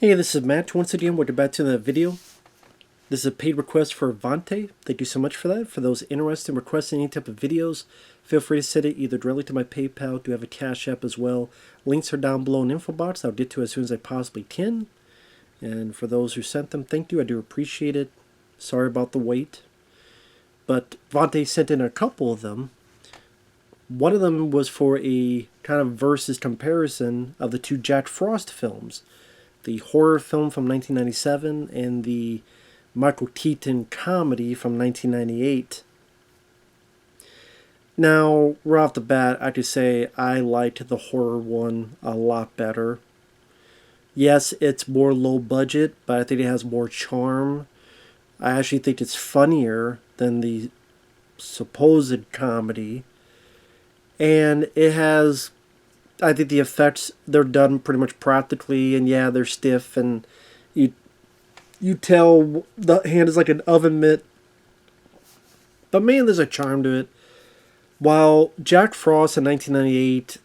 Hey, this is Matt. Once again, welcome back to the video. This is a paid request for Vonte. Thank you so much for that. For those interested in requesting any type of videos, feel free to send it either directly to my PayPal. Do have a CashApp as well. Links are down below in the info box. I'll get to as soon as I possibly can. And for those who sent them, thank you. I do appreciate it. Sorry about the wait. But Vonte sent in a couple of them. One of them was for a kind of versus comparison of the two Jack Frost films. The horror film from 1997 and the Michael Keaton comedy from 1998. Now, right off the bat, I could say I liked the horror one a lot better. Yes, it's more low budget, but I think it has more charm. I actually think it's funnier than the supposed comedy. And it has, I think the effects, they're done pretty much practically, and yeah, they're stiff, and you tell the hand is like an oven mitt. But man, there's a charm to it. While Jack Frost in 1998,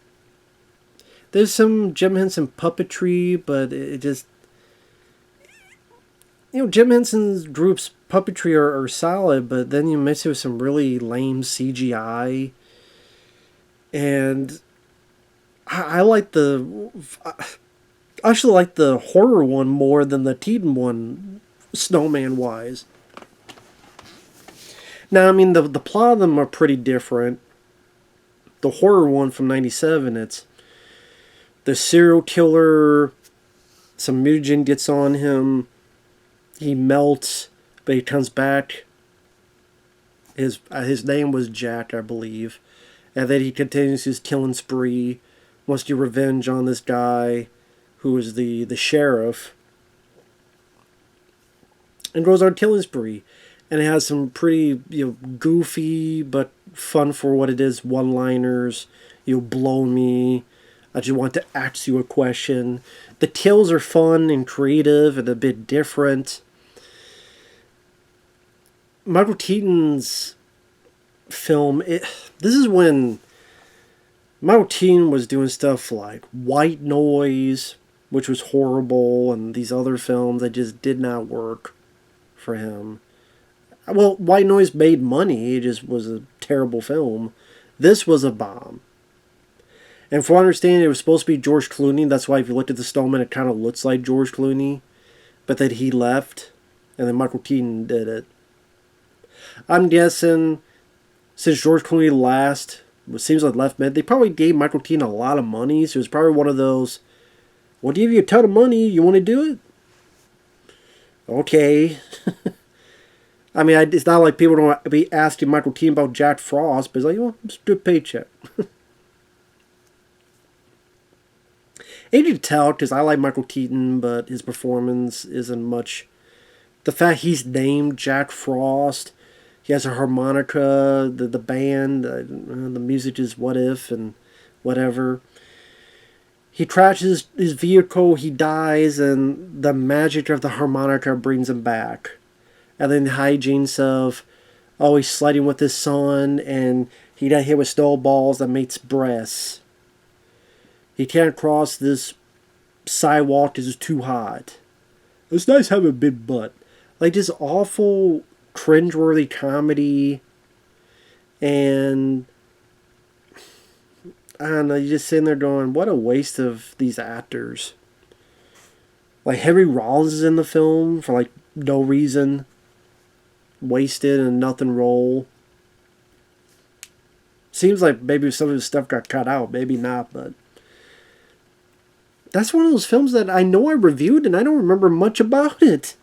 there's some Jim Henson puppetry, but it just, Jim Henson's group's puppetry are solid, but then you mix it with some really lame CGI. And I like I actually like the horror one more than the Keaton one, snowman wise. Now, I mean, the plot of them are pretty different. The horror one from 97, it's the serial killer, some mutagen gets on him, he melts, but he comes back. His name was Jack, I believe. And then he continues his killing spree, wants to get revenge on this guy who is the sheriff, and goes on a killing spree. And it has some pretty goofy but fun for what it is one-liners. Blow me. I just want to ask you a question. The kills are fun and creative and a bit different. Michael Keaton's film, this is when Michael Keaton was doing stuff like White Noise, which was horrible, and these other films that just did not work for him. Well, White Noise made money, it just was a terrible film. This was a bomb. And for understanding, it was supposed to be George Clooney. That's why if you looked at the Snowman, it kind of looks like George Clooney. But then he left, and then Michael Keaton did it. I'm guessing, since George Clooney it seems like left mid, they probably gave Michael Keaton a lot of money, so it was probably one of those, we'll give you a ton of money, you want to do it? Okay. I mean, it's not like people don't be asking Michael Keaton about Jack Frost, but it's like, it's a good paycheck. And you can tell, because I like Michael Keaton, but his performance isn't much. The fact he's named Jack Frost, he has a harmonica, the band, the music is What If and whatever. He crashes his vehicle, he dies, and the magic of the harmonica brings him back. And then the hijinks of, he's sliding with his son, and he got hit with snowballs that makes breasts. He can't cross this sidewalk because it's too hot. It's nice having a big butt. Like this awful, cringeworthy comedy, and I don't know, you're just sitting there going, what a waste of these actors. Like Henry Rollins is in the film for like no reason. Wasted in a nothing role. Seems like maybe some of his stuff got cut out, maybe not, but that's one of those films that I know I reviewed and I don't remember much about it.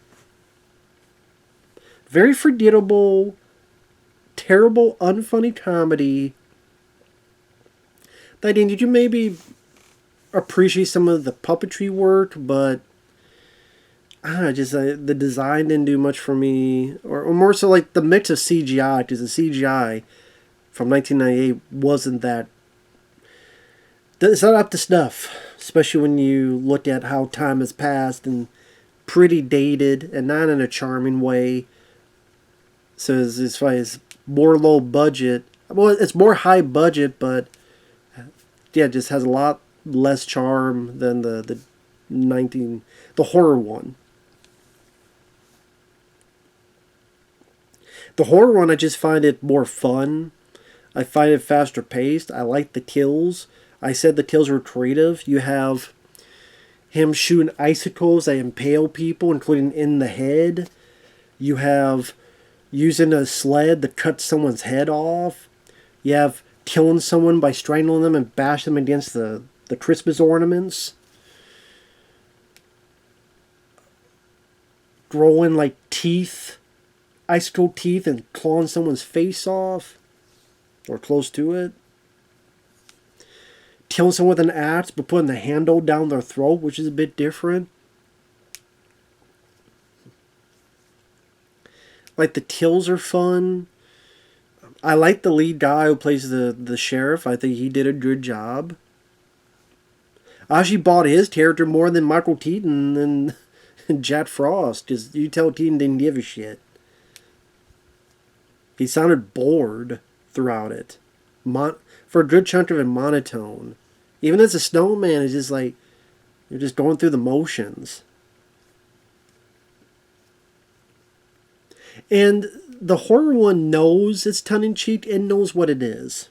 Very forgettable, terrible, unfunny comedy. Did you maybe appreciate some of the puppetry work, but I don't know, just the design didn't do much for me. Or more so like the mix of CGI, because the CGI from 1998 wasn't that. It's not up to snuff, especially when you look at how time has passed and pretty dated and not in a charming way. So as far as more low budget, well, it's more high budget, but yeah, it just has a lot less charm than the the horror one. The horror one, I just find it more fun. I find it faster paced. I like the kills. I said the kills were creative. You have him shooting icicles that impale people, including in the head. You have using a sled to cut someone's head off. You have killing someone by strangling them and bash them against the Christmas ornaments. Growing like teeth, icicle teeth, and clawing someone's face off. Or close to it. Killing someone with an axe, but putting the handle down their throat, which is a bit different. Like, the kills are fun. I like the lead guy who plays the sheriff. I think he did a good job. I actually bought his character more than Michael Keaton and Jack Frost, because you tell Keaton didn't give a shit. He sounded bored throughout it. For a good chunk of it, monotone. Even as a snowman, it's just like, you're just going through the motions. And the horror one knows it's tongue-in-cheek and knows what it is.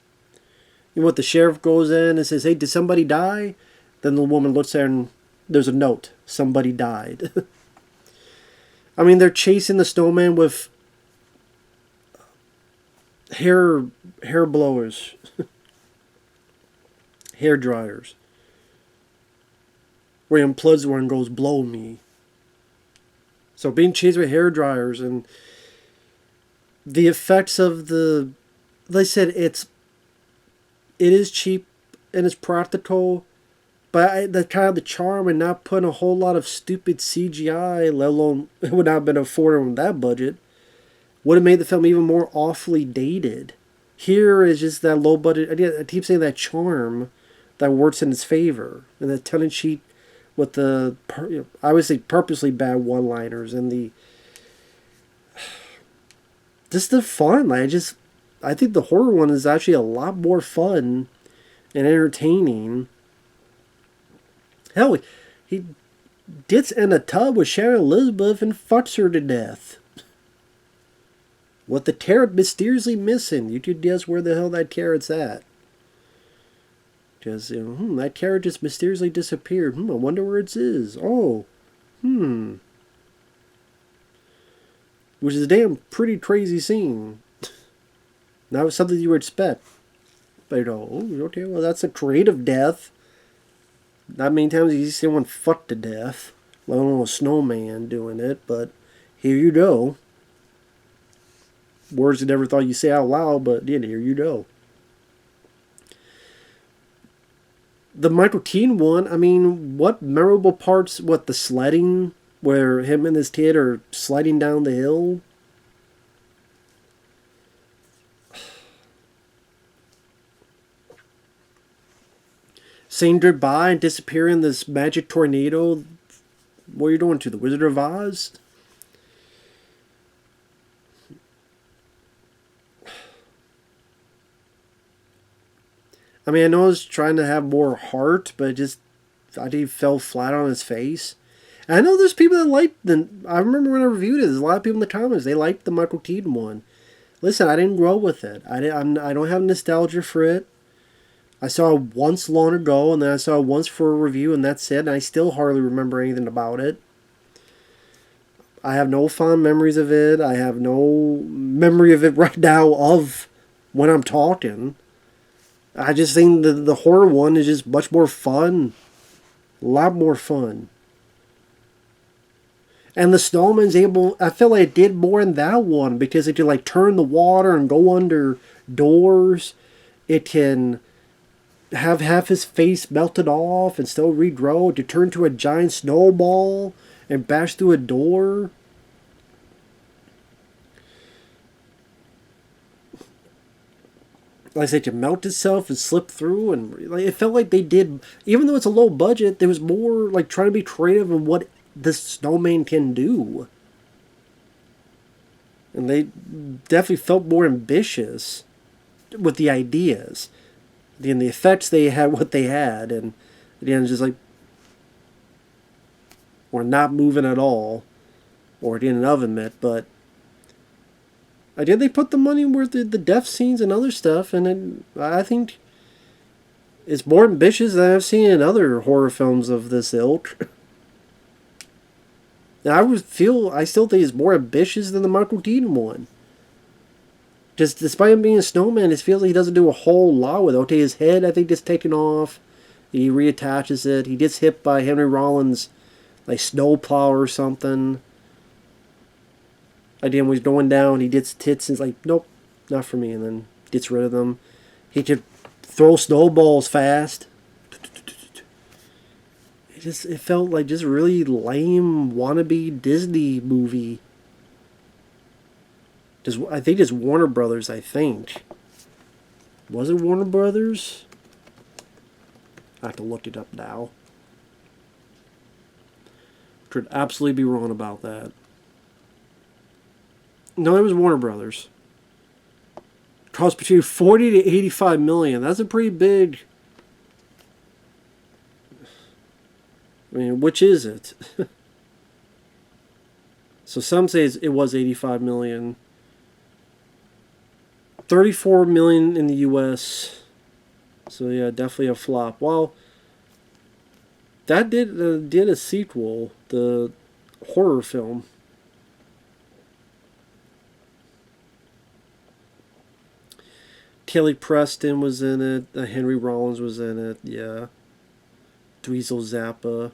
You know what, the sheriff goes in and says, hey, did somebody die? Then the woman looks there and there's a note. Somebody died. I mean, they're chasing the snowman with hair blowers. Hair dryers. Where he unplugs one and goes, blow me. So being chased with hair dryers and the effects of like I said, it is cheap and it's practical, but the kind of the charm and not putting a whole lot of stupid CGI, let alone it would not have been afforded on that budget, would have made the film even more awfully dated. Here is just that low budget. Again, I keep saying that charm that works in its favor, and that tongue-in-cheek with the I would say purposely bad one-liners and the fun. Like, I think the horror one is actually a lot more fun and entertaining. Hell, he gets in a tub with Sharon Elizabeth and fucks her to death. What the carrot mysteriously missing? You could guess where the hell that carrot's at. Just, that carrot just mysteriously disappeared. I wonder where it is. Oh, which is a damn pretty crazy scene. Not something you would expect. But okay, well, that's a creative death. Not many times you see someone fucked to death, let alone a snowman doing it, but here you go. Words you never thought you'd say out loud, but here you go. The Michael Keaton one, I mean, what memorable parts, the sledding, where him and his kid are sliding down the hill. Saying goodbye and disappearing in this magic tornado. What are you doing to the Wizard of Oz? I mean, I know I was trying to have more heart, but I think he fell flat on his face. And I know there's people that liked I remember when I reviewed it, there's a lot of people in the comments, they liked the Michael Keaton one. Listen, I didn't grow with it. I don't have nostalgia for it. I saw it once long ago, and then I saw it once for a review, and that's it. And I still hardly remember anything about it. I have no fond memories of it. I have no memory of it right now of when I'm talking. I just think the horror one is just much more fun. A lot more fun. And the snowman's I feel like it did more in that one because it could turn the water and go under doors. It can have half his face melted off and still regrow. It could turn to a giant snowball and bash through a door. Like I said, to melt itself and slip through, and it felt like they did, even though it's a low budget, there was more trying to be creative in what this snowman can do. And they definitely felt more ambitious with the ideas. And the effects they had what they had, and again, it's just or not moving at all, or it in an oven mitt, but I did. They put the money where the death scenes and other stuff, and I think it's more ambitious than I've seen in other horror films of this ilk. And I still think it's more ambitious than the Michael Keaton one. Just despite him being a snowman, it feels like he doesn't do a whole lot with it. Okay, his head, I think, is taken off. He reattaches it. He gets hit by Henry Rollins' like snowplow or something. Again, when he's going down, he gets tits and he's like, nope, not for me, and then gets rid of them. He could throw snowballs fast. It felt like just a really lame wannabe Disney movie. I think it's Warner Brothers, I think. Was it Warner Brothers? I have to look it up now. Could absolutely be wrong about that. No, it was Warner Brothers. Cost between 40 to 85 million. That's a pretty big... I mean, which is it? So some say it was 85 million. 34 million in the US. So yeah, definitely a flop. Well, that did a sequel, the horror film. Kelly Preston was in it. Henry Rollins was in it. Yeah. Dweezil Zappa.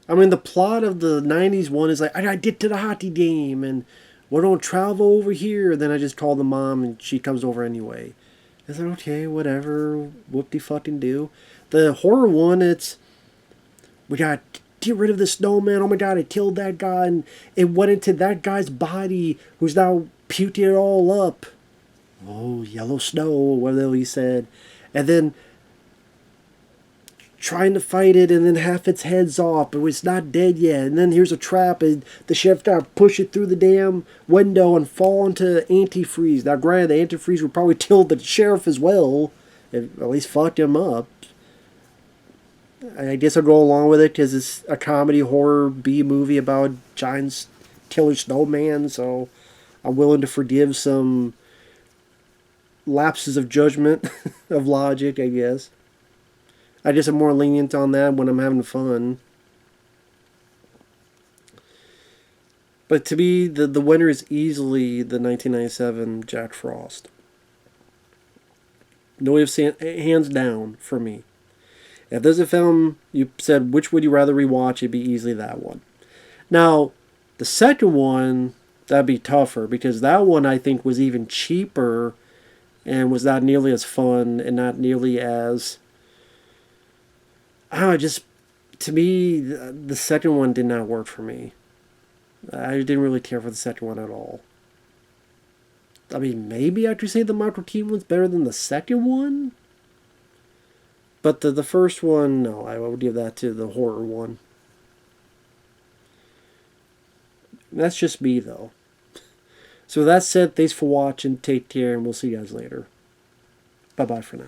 I mean, the plot of the 90s one is like, I gotta get to the hockey game, and we're gonna travel over here. Then I just call the mom, and she comes over anyway. It's like, okay, whatever, whoop-de-fucking-do. The horror one, we gotta get rid of the snowman. Oh my god, I killed that guy, and it went into that guy's body, who's now puking it all up. Oh, yellow snow, whatever he said. And then trying to fight it, and then half its head's off, but it's not dead yet. And then here's a trap, and the sheriff got to push it through the damn window and fall into antifreeze. Now, granted, the antifreeze would probably kill the sheriff as well, at least fucked him up. I guess I'll go along with it because it's a comedy horror B movie about giant killer snowman, so I'm willing to forgive some lapses of judgment, of logic, I guess. I just am more lenient on that when I'm having fun. But to me, the winner is easily the 1997 Jack Frost. No way of saying, hands down for me. If there's a film you said which would you rather rewatch, it'd be easily that one. Now, the second one, that'd be tougher because that one I think was even cheaper and was not nearly as fun and not nearly as... I don't know, just, to me, the second one did not work for me. I didn't really care for the second one at all. I mean, maybe I could say the Michael Keaton one's better than the second one? But the first one, no, I would give that to the horror one. That's just me, though. So with that said, thanks for watching, take care, and we'll see you guys later. Bye-bye for now.